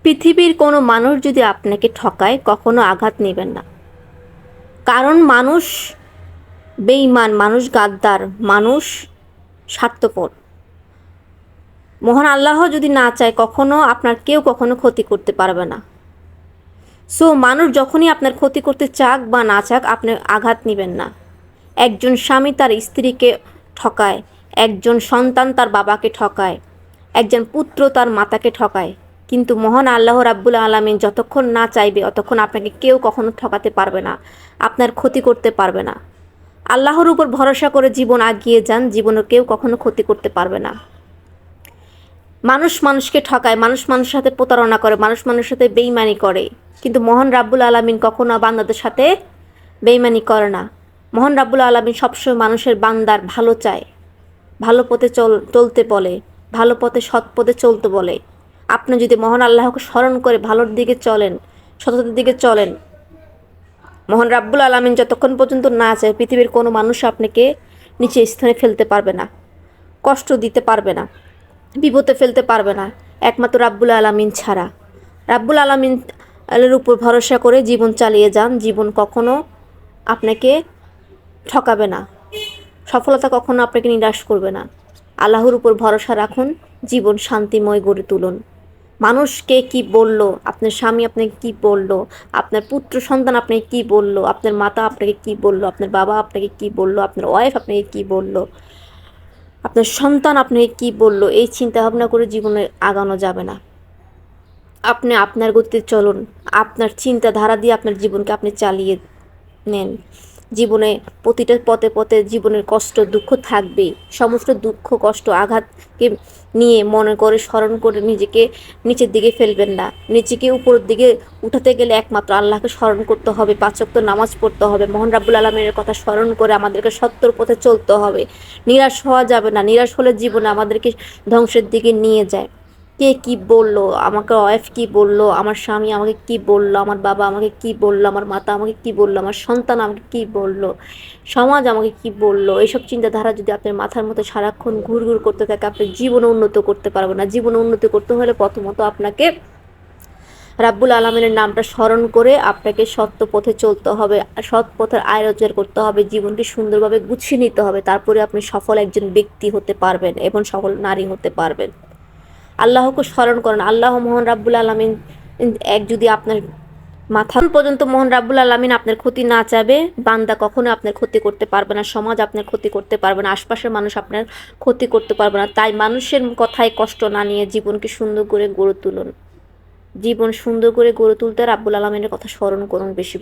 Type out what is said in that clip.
পৃথিবীর কোনো মানুষ যদি আপনাকে ঠকায় কখনো আঘাত নেবেন না। কারণ মানুষ বেঈমান, মানুষ গাদ্দার, মানুষ স্বার্থপর। মহান আল্লাহ যদি না চায় কখনো আপনার কেউ কখনো ক্ষতি করতে পারবে না। সো মানুষ যখনই আপনার ক্ষতি করতে চাক বা না চাক আপনি আঘাত নেবেন না। একজন স্বামী তার স্ত্রীকে ঠকায়, একজন সন্তান তার বাবাকে ঠকায়, একজন পুত্র তার মাতাকে ঠকায়, কিন্তু মহান আল্লাহ রাব্বুল আলামিন যতক্ষণ না চাইবে অতক্ষণ আপনাকে কেউ কখনো ঠকাতে পারবে না, আপনার ক্ষতি করতে পারবে না। আল্লাহর উপর ভরসা করে জীবন আগিয়ে যান, জীবনে কেউ কখনো ক্ষতি করতে পারবে না। মানুষ মানুষকে ঠকায়, মানুষ মানুষের সাথে প্রতারণা করে, মানুষ মানুষের সাথে বেইমানি করে, কিন্তু মহান রাব্বুল আলামিন কখনো বান্দাদের সাথে বেইমানি করে না। মহান রাব্বুল আলামিন সবসময় মানুষের বান্দার ভালো চায়, ভালো পথে চলতে বলে, ভালো পথে সৎ পথে চলতে বলে। আপনি যদি মহান আল্লাহকে স্মরণ করে ভালোর দিকে চলেন, সততার দিকে চলেন, মহান রাব্বুল আলামিন যতক্ষণ পর্যন্ত না চায় পৃথিবীর কোনো মানুষ আপনাকে নিচে স্থানে ফেলতে পারবে না, কষ্ট দিতে পারবে না, বিপদে ফেলতে পারবে না, একমাত্র রাব্বুল আলামিন ছাড়া। রাব্বুল আলামিন এর উপর ভরসা করে জীবন চালিয়ে যান, জীবন কখনো আপনাকে ঠকাবে না, সফলতা কখনো আপনাকে নিরাশ করবে না। আল্লাহর উপর ভরসা রাখুন, জীবন শান্তিময় গড়ে তুলুন। মানুষকে কি বলল, আপনার স্বামী আপনাকে কি বলল, আপনার পুত্র সন্তান আপনাকে কি বলল, আপনার মাতা আপনাকে কি বলল, আপনার বাবা আপনাকে কি বলল, আপনার ওয়াইফ আপনাকে কি বলল, আপনার সন্তান আপনাকে কি বলল, এই চিন্তা ভাবনা করে জীবনে আগানো যাবে না। আপনি আপনার গতিতে চলুন, আপনার চিন্তাধারা দিয়ে আপনার জীবনকে আপনি চালিয়ে নেন। জীবনে প্রতিটা পথে পথে জীবনের কষ্ট দুঃখ থাকবেই। সমস্ত দুঃখ কষ্ট আঘাতকে নিয়ে মনে করে স্মরণ করে নিজেকে নিচের দিকে ফেলবেন না। নিজেকে উপরের দিকে উঠাতে গেলে একমাত্র আল্লাহকে স্মরণ করতে হবে, 5 ওয়াক্ত নামাজ পড়তে হবে, মহান রাব্বুল আলামিনের কথা স্মরণ করে আমাদেরকে সত্যর পথে চলতে হবে। নিরাশ হওয়া যাবে না, নিরাশ হলে জীবনে আমাদেরকে ধ্বংসের দিকে নিয়ে যায়। কে কি বলল, আমাকে ওয়াইফ কি বলল, আমার স্বামী আমাকে কি বলল, আমার বাবা আমাকে কি বলল, আমার মাতা আমাকে কি বলল, আমার সন্তান আমাকে কি বলল, সমাজ আমাকে কি বলল, এইসব চিন্তাধারা যদি আপনার মাথার মধ্যে সারাক্ষণ ঘুরঘুর করতে থাকে আপনি জীবনে উন্নত করতে পারবেন না। জীবনে উন্নতি করতে হলে প্রথমত আপনাকে রাব্বুল আলামিনের নামটা স্মরণ করে আপনাকে সত্য পথে চলতে হবে, সৎ পথের আয় রোজগার করতে হবে, জীবনকে সুন্দরভাবে গুছিয়ে নিতে হবে। তারপরে আপনি সফল একজন ব্যক্তি হতে পারবেন এবং সফল নারী হতে পারবেন। আল্লাহকে স্মরণ করেন। আল্লাহ মহান রাব্বুল আলামিন যদি আপনার মাথা পর্যন্ত মহান রাব্বুল আলামিন আপনার ক্ষতি না চাবে, বান্দা কখনো আপনার ক্ষতি করতে পারবে না, সমাজ আপনার ক্ষতি করতে পারবে না, আশপাশের মানুষ আপনার ক্ষতি করতে পারবে না। তাই মানুষের কথায় কষ্ট না নিয়ে জীবনকে সুন্দর করে গড়ে তুলুন। জীবন সুন্দর করে গড়ে তুলতে রাব্বুল আলামিনের কথা স্মরণ করুন বেশি।